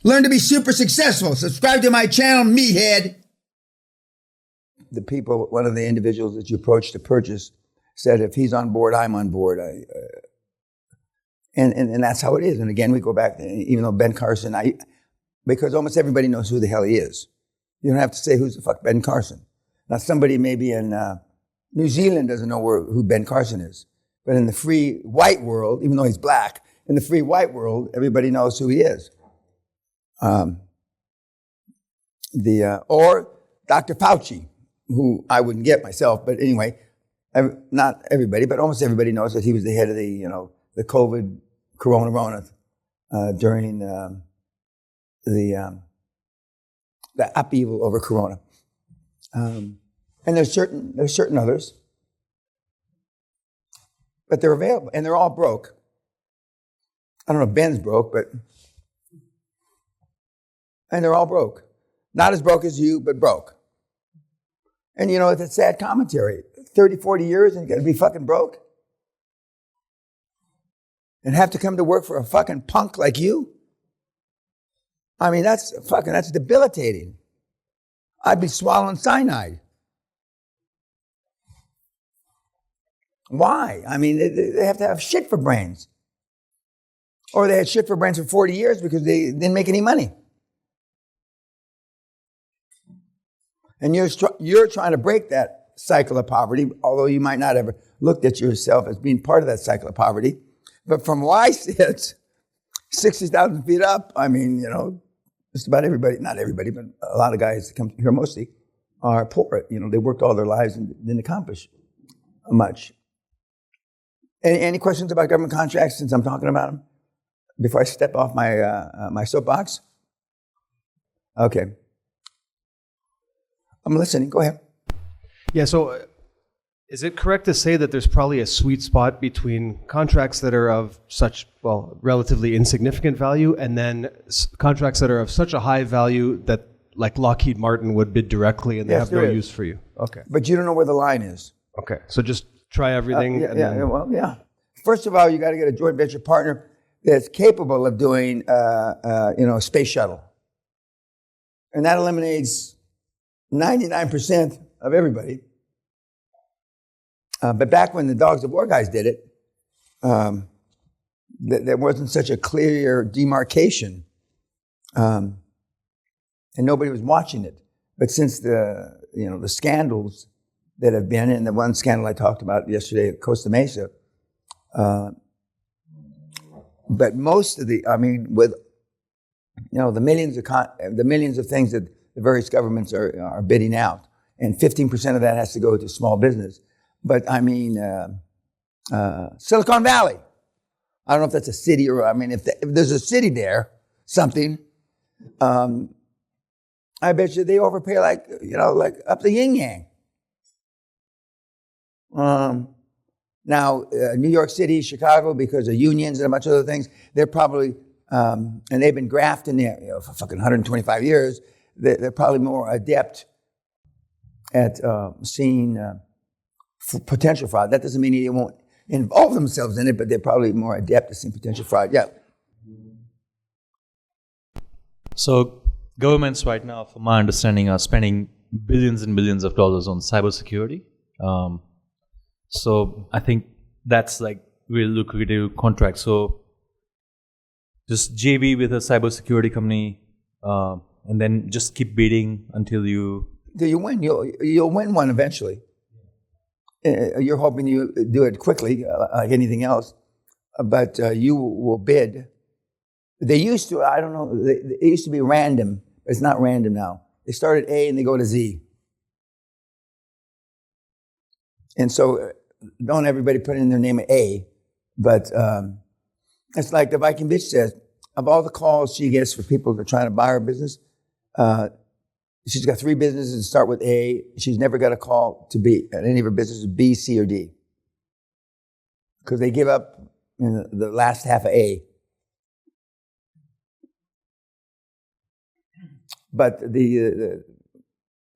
Learn to be super successful. Subscribe to my channel, meathead. The people, one of the individuals that you approached to purchase said, if he's on board, I'm on board. And that's how it is. And again, we go back, even though Ben Carson, because almost everybody knows who the hell he is. You don't have to say, who's the fuck Ben Carson? Now, somebody maybe in New Zealand doesn't know who Ben Carson is. But in the free white world, even though he's black, in the free white world, everybody knows who he is. Or Dr. Fauci, who I wouldn't get myself, but anyway, not everybody, but almost everybody knows that he was the head of the COVID corona during the upheaval over corona. And there's certain others, but they're available, and they're all broke. I don't know if Ben's broke, and they're all broke. Not as broke as you, but broke. And it's a sad commentary. 30, 40 years and you gotta be fucking broke? And have to come to work for a fucking punk like you? I mean, that's debilitating. I'd be swallowing cyanide. Why? I mean, they have to have shit for brains. Or they had shit for brains for 40 years because they didn't make any money. And you're trying to break that cycle of poverty, although you might not ever looked at yourself as being part of that cycle of poverty. But from where I sit, 60,000 feet up, I mean, just about everybody, not everybody, but a lot of guys that come here mostly are poor. They worked all their lives and didn't accomplish much. Any questions about government contracts since I'm talking about them? Before I step off my soapbox? Okay. I'm listening. Go ahead. Yeah, so is it correct to say that there's probably a sweet spot between contracts that are of such, relatively insignificant value and then contracts that are of such a high value that like Lockheed Martin would bid directly and they have no use for you? Okay. But you don't know where the line is. Okay, so just try everything. Yeah. First of all, you got to get a joint venture partner that's capable of doing, a space shuttle. And that eliminates 99% of everybody. But back when the Dogs of War guys did it, there wasn't such a clear demarcation. And nobody was watching it. But since the scandals that have been, and the one scandal I talked about yesterday at Costa Mesa, but most of with the millions of things that the various governments are bidding out, and 15% of that has to go to small business. But Silicon Valley, I don't know if that's a city or, if there's a city there, something, I bet you they overpay like up the yin-yang. Now, New York City, Chicago, because of unions and a bunch of other things, they're probably, and they've been grafting there for fucking 125 years, they're probably more adept at seeing potential fraud. That doesn't mean they won't involve themselves in it, but they're probably more adept at seeing potential fraud. Yeah. So governments right now, from my understanding, are spending billions and billions of dollars on cybersecurity. So I think that's like real lucrative contract. So just JV with a cybersecurity company, and then just keep bidding until you win. You'll win one eventually. You're hoping you do it quickly, like anything else, but you will bid. They used to, I don't know, it used to be random. It's not random now. They start at A and they go to Z. And so don't everybody put in their name at A, but it's like the Viking bitch says, of all the calls she gets for people who are trying to buy her business, she's got 3 businesses that start with A. She's never got a call to B at any of her businesses, B, C, or D. Because they give up in the last half of A. But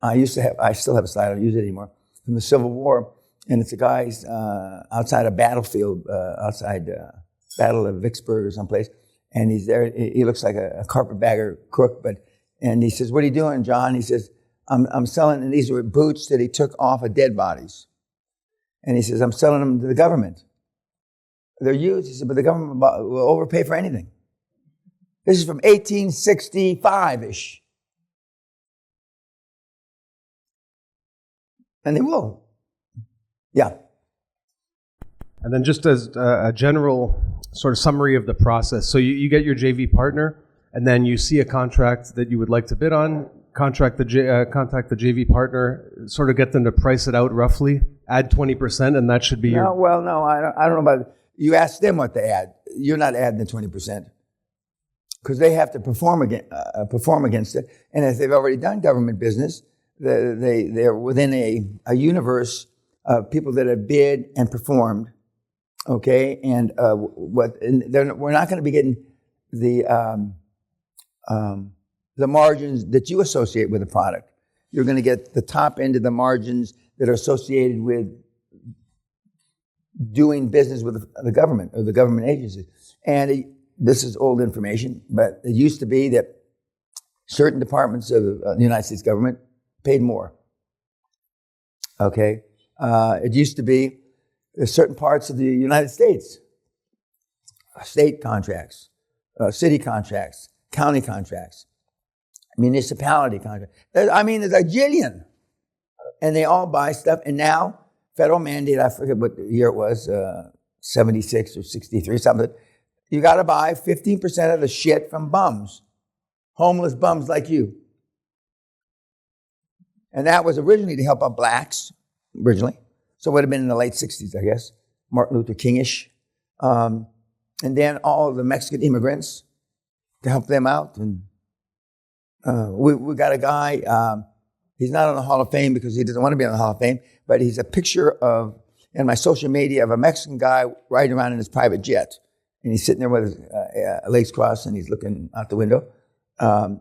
I still have a slide, I don't use it anymore, from the Civil War, and it's a guy's outside a battlefield, outside Battle of Vicksburg or someplace, And he's there. He looks like a carpetbagger crook, and he says, "What are you doing, John?" He says, I'm selling, and these were boots that he took off of dead bodies. And he says, "I'm selling them to the government. They're used." He said, "But the government will overpay for anything." This is from 1865-ish. And they will. Yeah. And then just as a general sort of summary of the process. So you get your JV partner, and then you see a contract that you would like to bid on, contact the JV partner, sort of get them to price it out roughly, add 20%, and that should be your... No, I don't know about it. You ask them what they add. You're not adding the 20%. Because they have to perform against it. And if they've already done government business, they're within a universe of people that have bid and performed. Okay, and we're not going to be getting the margins that you associate with the product. You're going to get the top end of the margins that are associated with doing business with the government or the government agencies. And this is old information, but it used to be that certain departments of the United States government paid more. Okay, it used to be certain parts of the United States, state contracts, city contracts, county contracts, municipality contracts. There's a jillion. And they all buy stuff. And now, federal mandate, I forget what year it was, 76 or 63, something. You got to buy 15% of the shit from bums, homeless bums like you. And that was originally to help out blacks, originally. So it would have been in the late 60s, I guess, Martin Luther King-ish. And then all the Mexican immigrants to help them out. And we got a guy, he's not on the Hall of Fame because he doesn't want to be on the Hall of Fame, but he's a picture of, in my social media, of a Mexican guy riding around in his private jet. And he's sitting there with his legs crossed and he's looking out the window.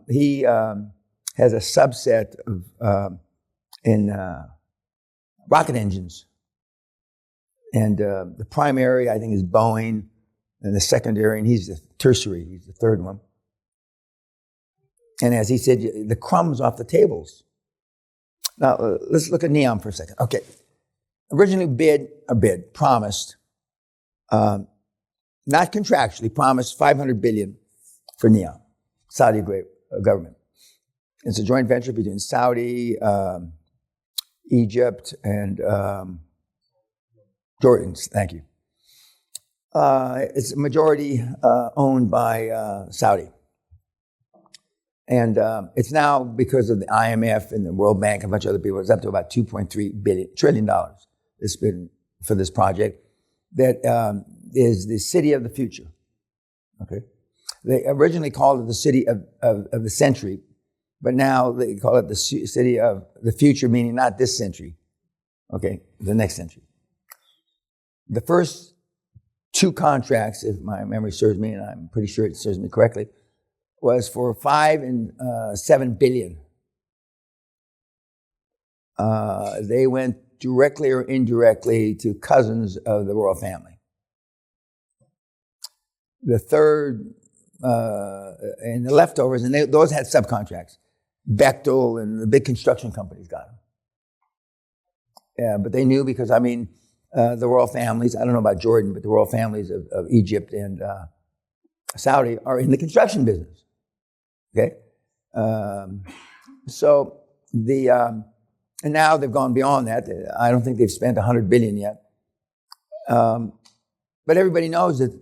He has a subset of in rocket engines. And the primary, I think, is Boeing, and the secondary, and he's the tertiary, he's the third one. And as he said, the crumbs off the tables. Now, let's look at Neon for a second. Okay. Originally promised, not contractually, promised $500 billion for Neon, Saudi government. It's a joint venture between Saudi, Egypt, and Jordan. Thank you. It's a majority owned by Saudi. And it's now, because of the IMF and the World Bank and a bunch of other people, it's up to about $2.3 trillion it's been for this project that is the city of the future. Okay, they originally called it the city of the century, but now they call it the city of the future, meaning not this century, okay, the next century. The first two contracts, if my memory serves me, and I'm pretty sure it serves me correctly, was for $5 and $7 billion. They went directly or indirectly to cousins of the royal family. The third, and the leftovers, and those had subcontracts. Bechtel and the big construction companies got them. Yeah, but they knew because, the royal families, I don't know about Jordan, but the royal families of Egypt and Saudi are in the construction business. Okay? And now they've gone beyond that. I don't think they've spent $100 billion yet. But everybody knows that,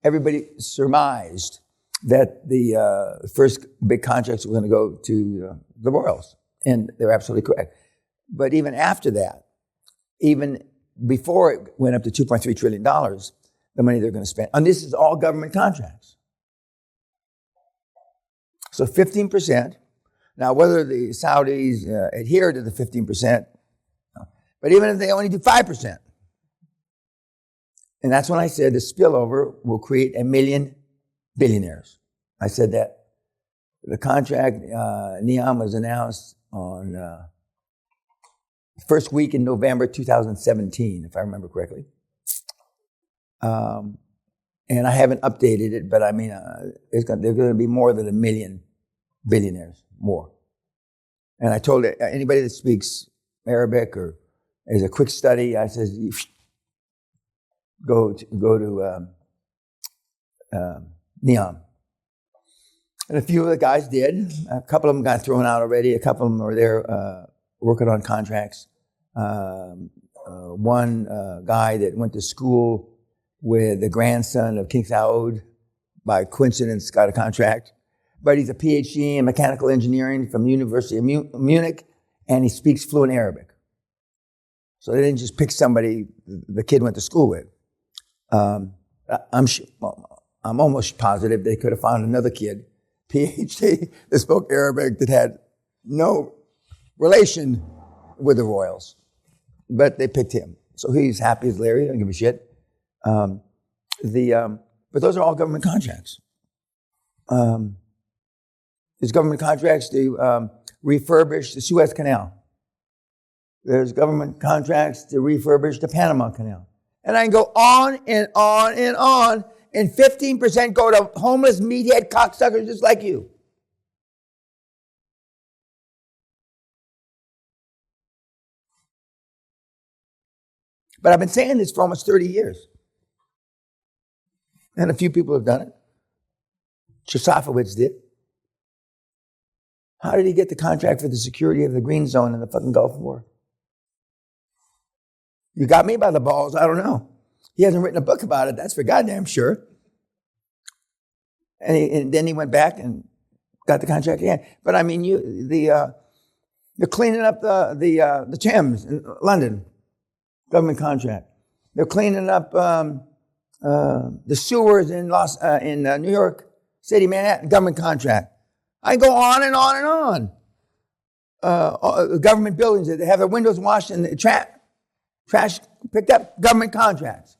everybody surmised that the first big contracts were going to go to the royals. And they're absolutely correct. But even after that, even before it went up to $2.3 trillion, the money they're going to spend, and this is all government contracts. So 15%. Now, whether the Saudis adhere to the 15%, but even if they only do 5%, and that's when I said the spillover will create 1 million billionaires. I said that. The contract, NEOM, was announced on the first week in November 2017, if I remember correctly. And I haven't updated it, but I mean, there's going to be more than 1 million billionaires, more. And I told anybody that speaks Arabic or is a quick study, I says, go to Neom. And a few of the guys did. A couple of them got thrown out already. A couple of them are there working on contracts. One guy that went to school with the grandson of King Saud, by coincidence, got a contract. But he's a PhD in mechanical engineering from the University of Munich, and he speaks fluent Arabic. So they didn't just pick somebody the kid went to school with. I'm almost positive they could have found another kid, PhD, that spoke Arabic that had no relation with the royals. But they picked him. So he's happy as Larry, don't give a shit. But those are all government contracts. There's government contracts to refurbish the Suez Canal. There's government contracts to refurbish the Panama Canal. And I can go on and on and on. And 15% go to homeless meathead cocksuckers just like you. But I've been saying this for almost 30 years. And a few people have done it. Chasafowitz did. How did he get the contract for the security of the green zone in the fucking Gulf War? You got me by the balls, I don't know. He hasn't written a book about it, that's for goddamn sure. And then he went back and got the contract again. But I mean, they're cleaning up the Thames in London, government contract. They're cleaning up the sewers in New York City, Manhattan, government contract. I go on and on and on. Government buildings that have their windows washed and the trash picked up, government contracts.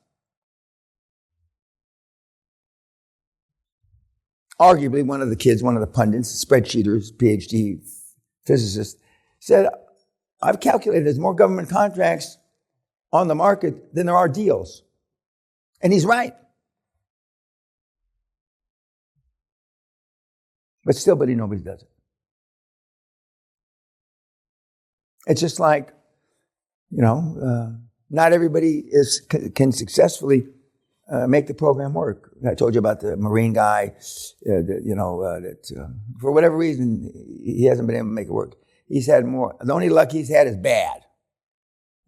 Arguably, one of the pundits, spreadsheeters, PhD physicist, said, I've calculated there's more government contracts on the market than there are deals. And he's right. But still, nobody does it. It's just like, not everybody can successfully make the program work. I told you about the Marine guy, that for whatever reason, he hasn't been able to make it work. He's had more. The only luck he's had is bad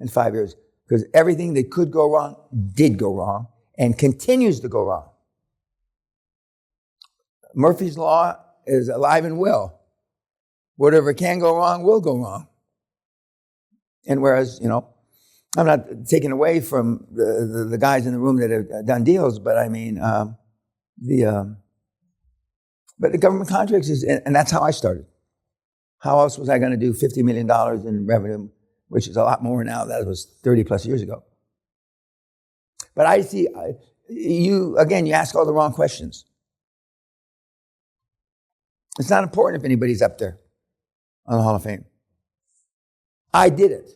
in 5 years, because everything that could go wrong did go wrong and continues to go wrong. Murphy's Law is alive and well. Whatever can go wrong will go wrong. And whereas, I'm not taking away from the guys in the room that have done deals, but I mean, but the government contracts and that's how I started. How else was I going to do $50 million in revenue, which is a lot more now? That was 30 plus years ago. But I see, you ask all the wrong questions. It's not important if anybody's up there on the Hall of Fame. I did it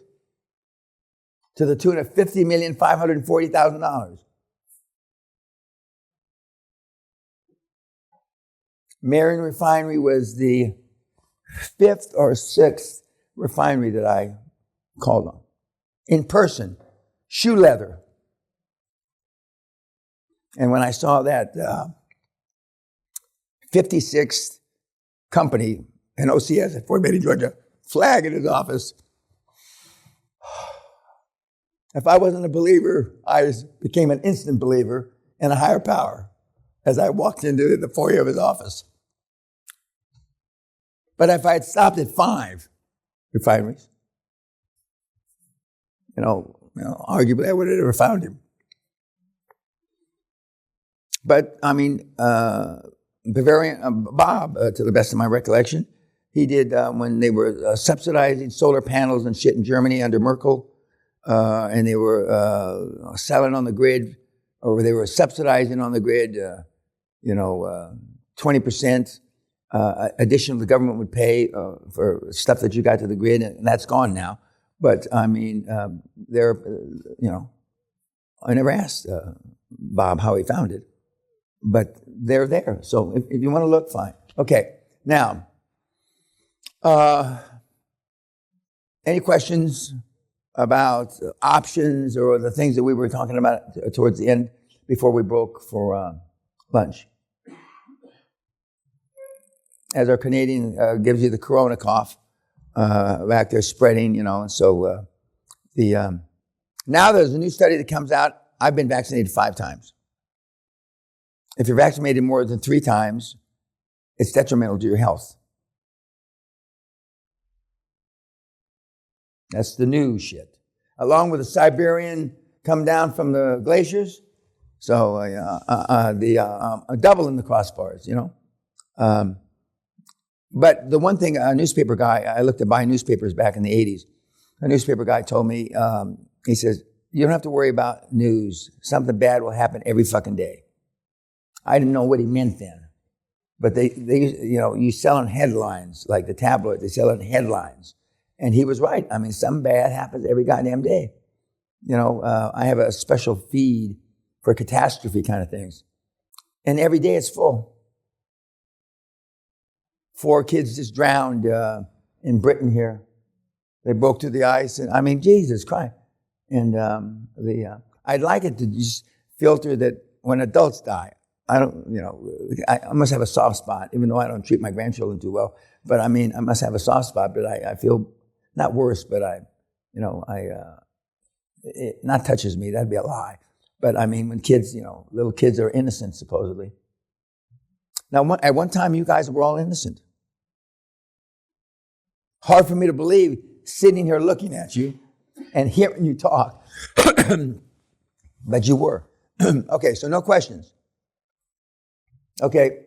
to the tune of $50,540,000. Marion Refinery was the 5th or 6th refinery that I called on. In person, shoe leather. And when I saw that 56th company in OCS at Fort Benning, Georgia, flag in his office, if I wasn't a believer, I became an instant believer in a higher power as I walked into the foyer of his office. But if I had stopped at 5 refineries, arguably I would have never found him. But I mean, Bavarian Bob, to the best of my recollection, he did when they were subsidizing solar panels and shit in Germany under Merkel, and they were selling on the grid, or they were subsidizing on the grid, 20% additional the government would pay for stuff that you got to the grid, and that's gone now. But I mean, I never asked Bob how he found it. but they're there. So if you want to look, fine. Okay, now, any questions about options or the things that we were talking about towards the end before we broke for lunch? As our Canadian gives you the corona cough back there spreading, and so now there's a new study that comes out. I've been vaccinated 5 times. If you're vaccinated more than 3 times, it's detrimental to your health. That's the new shit. Along with the Siberian come down from the glaciers, so double in the crossbars, But the one thing, a newspaper guy, I looked at buying newspapers back in the 80s. A newspaper guy told me, he says, you don't have to worry about news. Something bad will happen every fucking day. I didn't know what he meant then. But they you sell in headlines, like the tabloid, they sell in headlines. And he was right. I mean, something bad happens every goddamn day. I have a special feed for catastrophe kind of things. And every day it's full. 4 kids just drowned in Britain here. They broke through the ice. And I mean, Jesus Christ. And I'd like it to just filter that when adults die, I must have a soft spot, even though I don't treat my grandchildren too well. But I mean, I must have a soft spot, but I feel not worse, but it not touches me. That'd be a lie. But I mean, when kids, little kids are innocent, supposedly. Now, at one time, you guys were all innocent. Hard for me to believe sitting here looking at you and hearing you talk. But you were. Okay, so no questions. Okay.